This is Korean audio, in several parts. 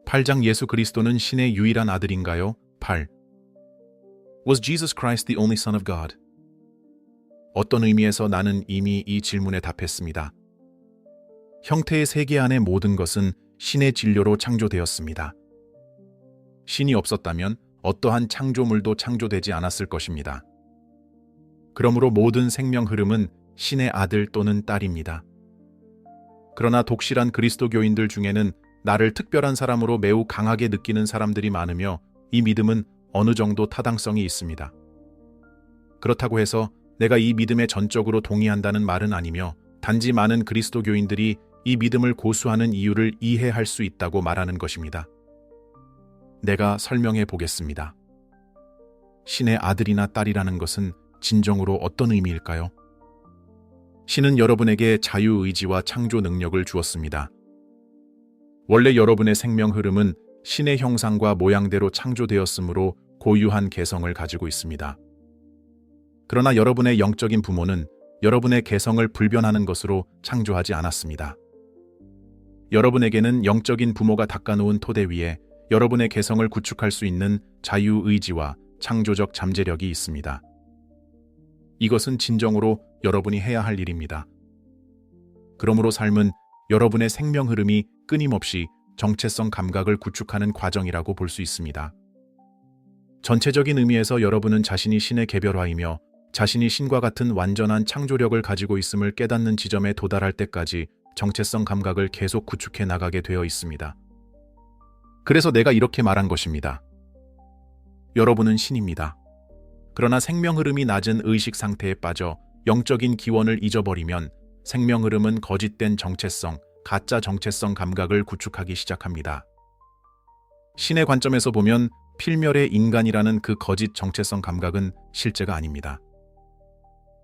8장 예수 그리스도는 신의 유일한 아들인가요? 8. Was Jesus Christ the only Son of God? 어떤 의미에서 나는 이미 이 질문에 답했습니다. 형태의 세계 안의 모든 것은 신의 진료로 창조되었습니다. 신이 없었다면 어떠한 창조물도 창조되지 않았을 것입니다. 그러므로 모든 생명 흐름은 신의 아들 또는 딸입니다. 그러나 독실한 그리스도교인들 중에는 나를 특별한 사람으로 매우 강하게 느끼는 사람들이 많으며 이 믿음은 어느 정도 타당성이 있습니다. 그렇다고 해서 내가 이 믿음에 전적으로 동의한다는 말은 아니며 단지 많은 그리스도교인들이 이 믿음을 고수하는 이유를 이해할 수 있다고 말하는 것입니다. 내가 설명해 보겠습니다. 신의 아들이나 딸이라는 것은 진정으로 어떤 의미일까요? 신은 여러분에게 자유의지와 창조 능력을 주었습니다. 원래 여러분의 생명 흐름은 신의 형상과 모양대로 창조되었으므로 고유한 개성을 가지고 있습니다. 그러나 여러분의 영적인 부모는 여러분의 개성을 불변하는 것으로 창조하지 않았습니다. 여러분에게는 영적인 부모가 닦아놓은 토대 위에 여러분의 개성을 구축할 수 있는 자유의지와 창조적 잠재력이 있습니다. 이것은 진정으로 여러분이 해야 할 일입니다. 그러므로 삶은 여러분의 생명 흐름이 끊임없이 정체성 감각을 구축하는 과정이라고 볼 수 있습니다. 전체적인 의미에서 여러분은 자신이 신의 개별화이며 자신이 신과 같은 완전한 창조력을 가지고 있음을 깨닫는 지점에 도달할 때까지 정체성 감각을 계속 구축해 나가게 되어 있습니다. 그래서 내가 이렇게 말한 것입니다. 여러분은 신입니다. 그러나 생명 흐름이 낮은 의식 상태에 빠져 영적인 기원을 잊어버리면 생명 흐름은 거짓된 정체성, 가짜 정체성 감각을 구축하기 시작합니다. 신의 관점에서 보면 필멸의 인간이라는 그 거짓 정체성 감각은 실제가 아닙니다.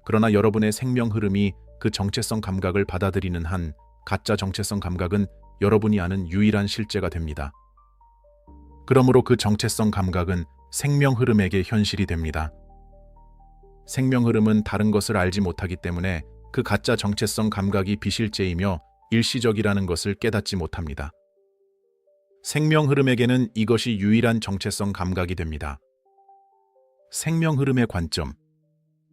그러나 여러분의 생명 흐름이 그 정체성 감각을 받아들이는 한 가짜 정체성 감각은 여러분이 아는 유일한 실제가 됩니다. 그러므로 그 정체성 감각은 생명 흐름에게 현실이 됩니다. 생명 흐름은 다른 것을 알지 못하기 때문에 그 가짜 정체성 감각이 비실제이며 일시적이라는 것을 깨닫지 못합니다. 생명 흐름에게는 이것이 유일한 정체성 감각이 됩니다. 생명 흐름의 관점.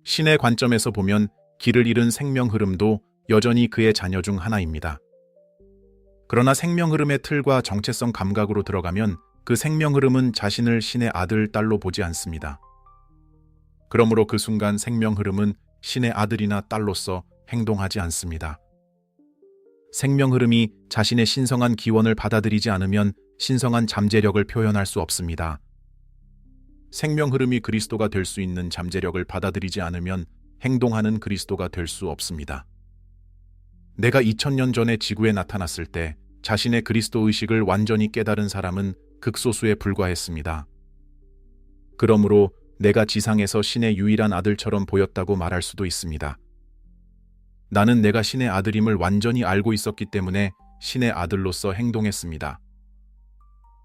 신의 관점에서 보면 길을 잃은 생명 흐름도 여전히 그의 자녀 중 하나입니다. 그러나 생명 흐름의 틀과 정체성 감각으로 들어가면 그 생명 흐름은 자신을 신의 아들, 딸로 보지 않습니다. 그러므로 그 순간 생명 흐름은 신의 아들이나 딸로서 행동하지 않습니다. 생명 흐름이 자신의 신성한 기원을 받아들이지 않으면 신성한 잠재력을 표현할 수 없습니다. 생명 흐름이 그리스도가 될 수 있는 잠재력을 받아들이지 않으면 행동하는 그리스도가 될 수 없습니다. 내가 2000년 전에 지구에 나타났을 때 자신의 그리스도 의식을 완전히 깨달은 사람은 극소수에 불과했습니다. 그러므로 내가 지상에서 신의 유일한 아들처럼 보였다고 말할 수도 있습니다. 나는 내가 신의 아들임을 완전히 알고 있었기 때문에 신의 아들로서 행동했습니다.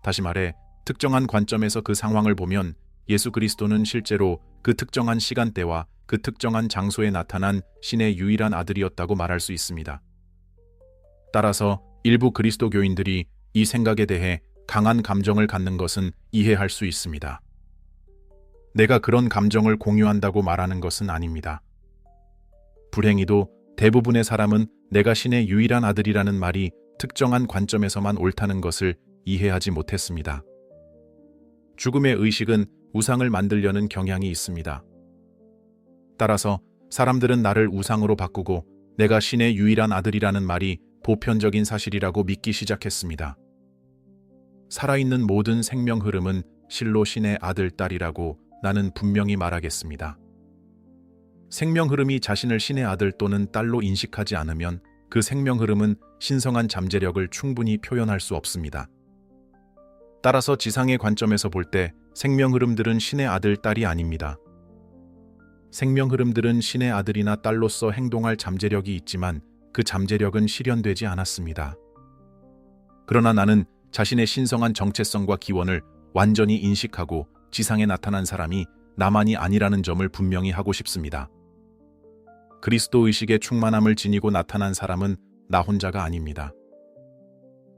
다시 말해, 특정한 관점에서 그 상황을 보면 예수 그리스도는 실제로 그 특정한 시간대와 그 특정한 장소에 나타난 신의 유일한 아들이었다고 말할 수 있습니다. 따라서 일부 그리스도교인들이 이 생각에 대해 강한 감정을 갖는 것은 이해할 수 있습니다. 내가 그런 감정을 공유한다고 말하는 것은 아닙니다. 불행히도 대부분의 사람은 내가 신의 유일한 아들이라는 말이 특정한 관점에서만 옳다는 것을 이해하지 못했습니다. 죽음의 의식은 우상을 만들려는 경향이 있습니다. 따라서 사람들은 나를 우상으로 바꾸고 내가 신의 유일한 아들이라는 말이 보편적인 사실이라고 믿기 시작했습니다. 살아있는 모든 생명 흐름은 실로 신의 아들, 딸이라고 나는 분명히 말하겠습니다. 생명 흐름이 자신을 신의 아들 또는 딸로 인식하지 않으면 그 생명 흐름은 신성한 잠재력을 충분히 표현할 수 없습니다. 따라서 지상의 관점에서 볼 때 생명 흐름들은 신의 아들, 딸이 아닙니다. 생명 흐름들은 신의 아들이나 딸로서 행동할 잠재력이 있지만 그 잠재력은 실현되지 않았습니다. 그러나 나는 자신의 신성한 정체성과 기원을 완전히 인식하고 지상에 나타난 사람이 나만이 아니라는 점을 분명히 하고 싶습니다. 그리스도 의식의 충만함을 지니고 나타난 사람은 나 혼자가 아닙니다.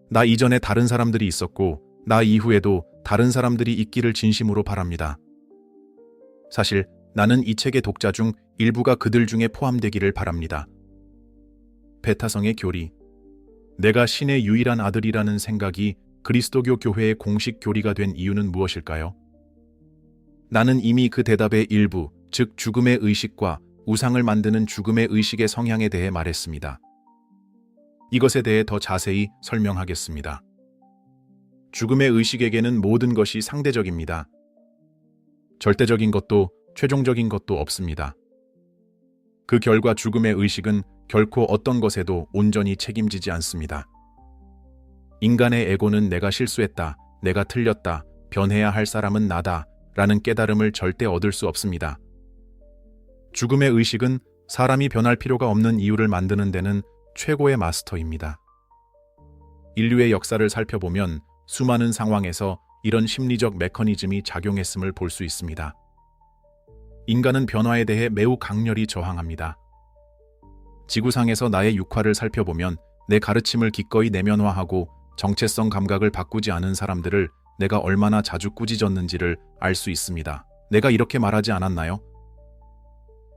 나 이전에 다른 사람들이 있었고 나 이후에도 다른 사람들이 있기를 진심으로 바랍니다. 사실 나는 이 책의 독자 중 일부가 그들 중에 포함되기를 바랍니다. 베타성의 교리. 내가 신의 유일한 아들이라는 생각이 그리스도교 교회의 공식 교리가 된 이유는 무엇일까요? 나는 이미 그 대답의 일부, 즉 죽음의 의식과 우상을 만드는 죽음의 의식의 성향에 대해 말했습니다. 이것에 대해 더 자세히 설명하겠습니다. 죽음의 의식에게는 모든 것이 상대적입니다. 절대적인 것도 최종적인 것도 없습니다. 그 결과 죽음의 의식은 결코 어떤 것에도 온전히 책임지지 않습니다. 인간의 에고는 내가 실수했다, 내가 틀렸다, 변해야 할 사람은 나다 라는 깨달음을 절대 얻을 수 없습니다. 죽음의 의식은 사람이 변할 필요가 없는 이유를 만드는 데는 최고의 마스터입니다. 인류의 역사를 살펴보면 수많은 상황에서 이런 심리적 메커니즘이 작용했음을 볼 수 있습니다. 인간은 변화에 대해 매우 강렬히 저항합니다. 지구상에서 나의 육화를 살펴보면 내 가르침을 기꺼이 내면화하고 정체성 감각을 바꾸지 않은 사람들을 내가 얼마나 자주 꾸짖었는지를 알 수 있습니다. 내가 이렇게 말하지 않았나요?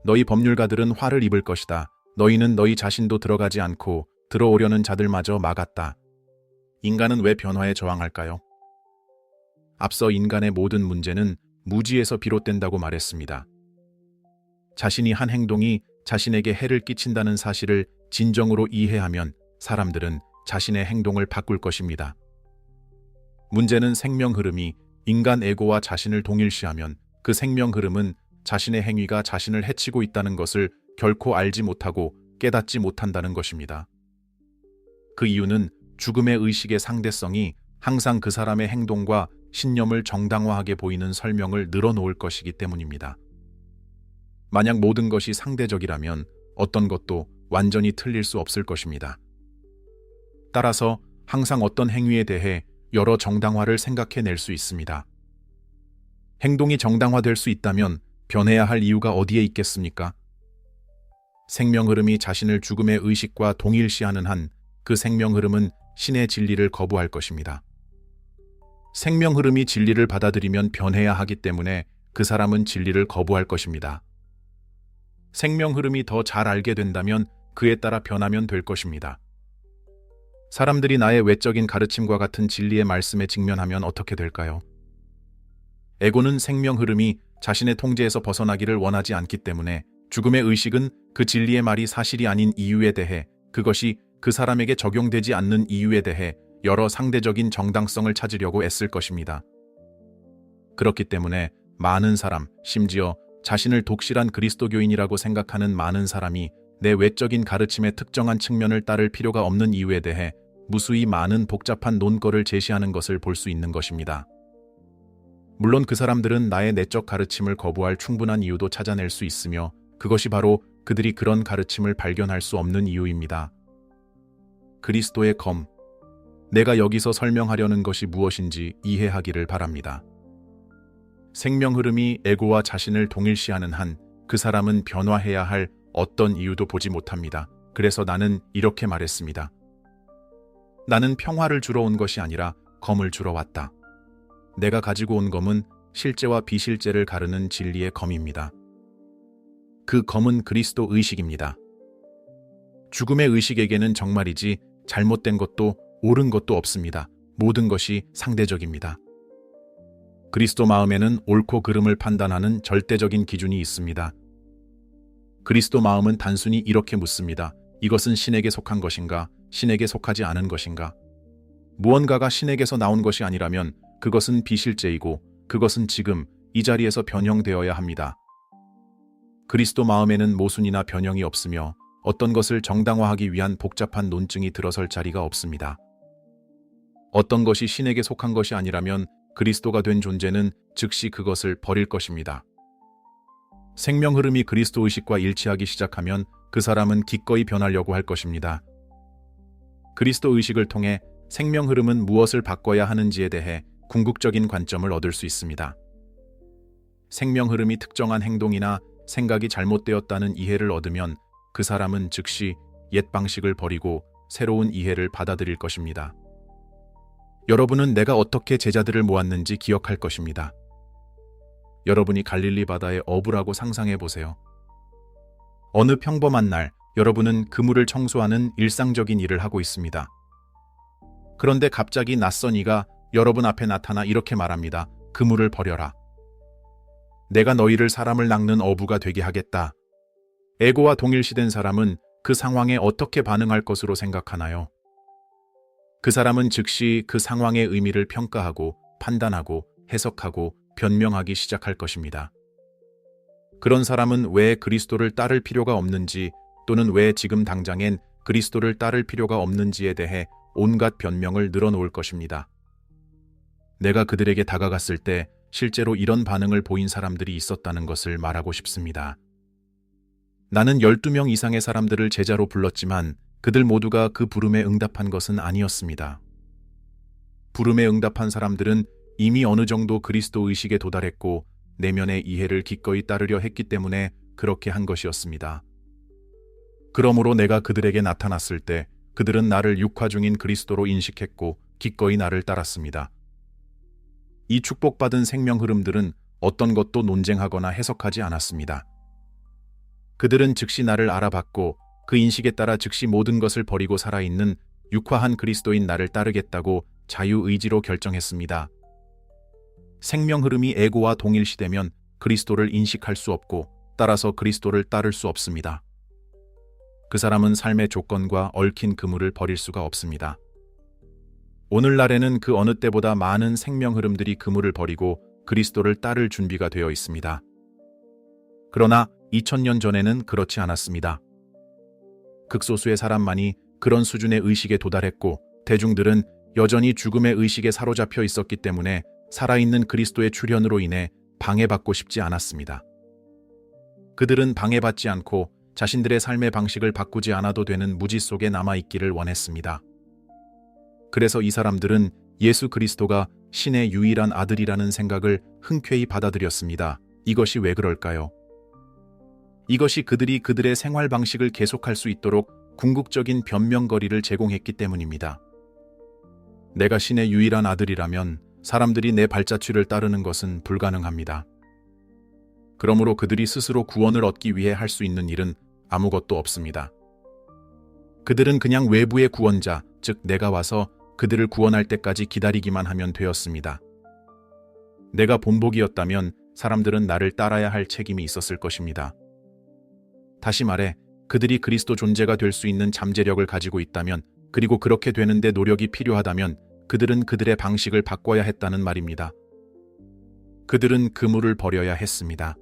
너희 법률가들은 화를 입을 것이다. 너희는 너희 자신도 들어가지 않고 들어오려는 자들마저 막았다. 인간은 왜 변화에 저항할까요? 앞서 인간의 모든 문제는 무지에서 비롯된다고 말했습니다. 자신이 한 행동이 자신에게 해를 끼친다는 사실을 진정으로 이해하면 사람들은 자신의 행동을 바꿀 것입니다. 문제는 생명 흐름이 인간 에고와 자신을 동일시하면 그 생명 흐름은 자신의 행위가 자신을 해치고 있다는 것을 결코 알지 못하고 깨닫지 못한다는 것입니다. 그 이유는 죽음의 의식의 상대성이 항상 그 사람의 행동과 신념을 정당화하게 보이는 설명을 늘어놓을 것이기 때문입니다. 만약 모든 것이 상대적이라면 어떤 것도 완전히 틀릴 수 없을 것입니다. 따라서 항상 어떤 행위에 대해 여러 정당화를 생각해낼 수 있습니다. 행동이 정당화될 수 있다면 변해야 할 이유가 어디에 있겠습니까? 생명 흐름이 자신을 죽음의 의식과 동일시하는 한 그 생명 흐름은 신의 진리를 거부할 것입니다. 생명 흐름이 진리를 받아들이면 변해야 하기 때문에 그 사람은 진리를 거부할 것입니다. 생명 흐름이 더 잘 알게 된다면 그에 따라 변하면 될 것입니다. 사람들이 나의 외적인 가르침과 같은 진리의 말씀에 직면하면 어떻게 될까요? 에고는 생명 흐름이 자신의 통제에서 벗어나기를 원하지 않기 때문에 죽음의 의식은 그 진리의 말이 사실이 아닌 이유에 대해, 그것이 그 사람에게 적용되지 않는 이유에 대해 여러 상대적인 정당성을 찾으려고 애쓸 것입니다. 그렇기 때문에 많은 사람, 심지어 자신을 독실한 그리스도교인이라고 생각하는 많은 사람이 내 외적인 가르침의 특정한 측면을 따를 필요가 없는 이유에 대해 무수히 많은 복잡한 논거를 제시하는 것을 볼 수 있는 것입니다. 물론 그 사람들은 나의 내적 가르침을 거부할 충분한 이유도 찾아낼 수 있으며 그것이 바로 그들이 그런 가르침을 발견할 수 없는 이유입니다. 그리스도의 검. 내가 여기서 설명하려는 것이 무엇인지 이해하기를 바랍니다. 생명 흐름이 에고와 자신을 동일시하는 한 그 사람은 변화해야 할 어떤 이유도 보지 못합니다. 그래서 나는 이렇게 말했습니다. 나는 평화를 주러 온 것이 아니라 검을 주러 왔다. 내가 가지고 온 검은 실제와 비실제를 가르는 진리의 검입니다. 그 검은 그리스도 의식입니다. 죽음의 의식에게는 정말이지 잘못된 것도 옳은 것도 없습니다. 모든 것이 상대적입니다. 그리스도 마음에는 옳고 그름을 판단하는 절대적인 기준이 있습니다. 그리스도 마음은 단순히 이렇게 묻습니다. 이것은 신에게 속한 것인가? 신에게 속하지 않은 것인가? 무언가가 신에게서 나온 것이 아니라면 그것은 비실제이고 그것은 지금 이 자리에서 변형되어야 합니다. 그리스도 마음에는 모순이나 변형이 없으며 어떤 것을 정당화하기 위한 복잡한 논증이 들어설 자리가 없습니다. 어떤 것이 신에게 속한 것이 아니라면 그리스도가 된 존재는 즉시 그것을 버릴 것입니다. 생명 흐름이 그리스도 의식과 일치하기 시작하면 그 사람은 기꺼이 변하려고 할 것입니다. 그리스도 의식을 통해 생명 흐름은 무엇을 바꿔야 하는지에 대해 궁극적인 관점을 얻을 수 있습니다. 생명 흐름이 특정한 행동이나 생각이 잘못되었다는 이해를 얻으면 그 사람은 즉시 옛 방식을 버리고 새로운 이해를 받아들일 것입니다. 여러분은 내가 어떻게 제자들을 모았는지 기억할 것입니다. 여러분이 갈릴리 바다의 어부라고 상상해 보세요. 어느 평범한 날, 여러분은 그물을 청소하는 일상적인 일을 하고 있습니다. 그런데 갑자기 낯선 이가 여러분 앞에 나타나 이렇게 말합니다. 그물을 버려라. 내가 너희를 사람을 낚는 어부가 되게 하겠다. 에고와 동일시된 사람은 그 상황에 어떻게 반응할 것으로 생각하나요? 그 사람은 즉시 그 상황의 의미를 평가하고 판단하고 해석하고 변명하기 시작할 것입니다. 그런 사람은 왜 그리스도를 따를 필요가 없는지 또는 왜 지금 당장엔 그리스도를 따를 필요가 없는지에 대해 온갖 변명을 늘어놓을 것입니다. 내가 그들에게 다가갔을 때 실제로 이런 반응을 보인 사람들이 있었다는 것을 말하고 싶습니다. 나는 12명 이상의 사람들을 제자로 불렀지만 그들 모두가 그 부름에 응답한 것은 아니었습니다. 부름에 응답한 사람들은 이미 어느 정도 그리스도 의식에 도달했고 내면의 이해를 기꺼이 따르려 했기 때문에 그렇게 한 것이었습니다. 그러므로 내가 그들에게 나타났을 때 그들은 나를 육화 중인 그리스도로 인식했고 기꺼이 나를 따랐습니다. 이 축복받은 생명 흐름들은 어떤 것도 논쟁하거나 해석하지 않았습니다. 그들은 즉시 나를 알아봤고 그 인식에 따라 즉시 모든 것을 버리고 살아있는 육화한 그리스도인 나를 따르겠다고 자유의지로 결정했습니다. 생명 흐름이 에고와 동일시되면 그리스도를 인식할 수 없고 따라서 그리스도를 따를 수 없습니다. 그 사람은 삶의 조건과 얽힌 그물을 버릴 수가 없습니다. 오늘날에는 그 어느 때보다 많은 생명 흐름들이 그물을 버리고 그리스도를 따를 준비가 되어 있습니다. 그러나 2000년 전에는 그렇지 않았습니다. 극소수의 사람만이 그런 수준의 의식에 도달했고 대중들은 여전히 죽음의 의식에 사로잡혀 있었기 때문에 살아있는 그리스도의 출현으로 인해 방해받고 싶지 않았습니다. 그들은 방해받지 않고 자신들의 삶의 방식을 바꾸지 않아도 되는 무지 속에 남아있기를 원했습니다. 그래서 이 사람들은 예수 그리스도가 신의 유일한 아들이라는 생각을 흔쾌히 받아들였습니다. 이것이 왜 그럴까요? 이것이 그들이 그들의 생활 방식을 계속할 수 있도록 궁극적인 변명거리를 제공했기 때문입니다. 내가 신의 유일한 아들이라면 사람들이 내 발자취를 따르는 것은 불가능합니다. 그러므로 그들이 스스로 구원을 얻기 위해 할 수 있는 일은 아무것도 없습니다. 그들은 그냥 외부의 구원자, 즉 내가 와서 그들을 구원할 때까지 기다리기만 하면 되었습니다. 내가 본복이었다면 사람들은 나를 따라야 할 책임이 있었을 것입니다. 다시 말해, 그들이 그리스도 존재가 될 수 있는 잠재력을 가지고 있다면, 그리고 그렇게 되는데 노력이 필요하다면 그들은 그들의 방식을 바꿔야 했다는 말입니다. 그들은 그물을 버려야 했습니다.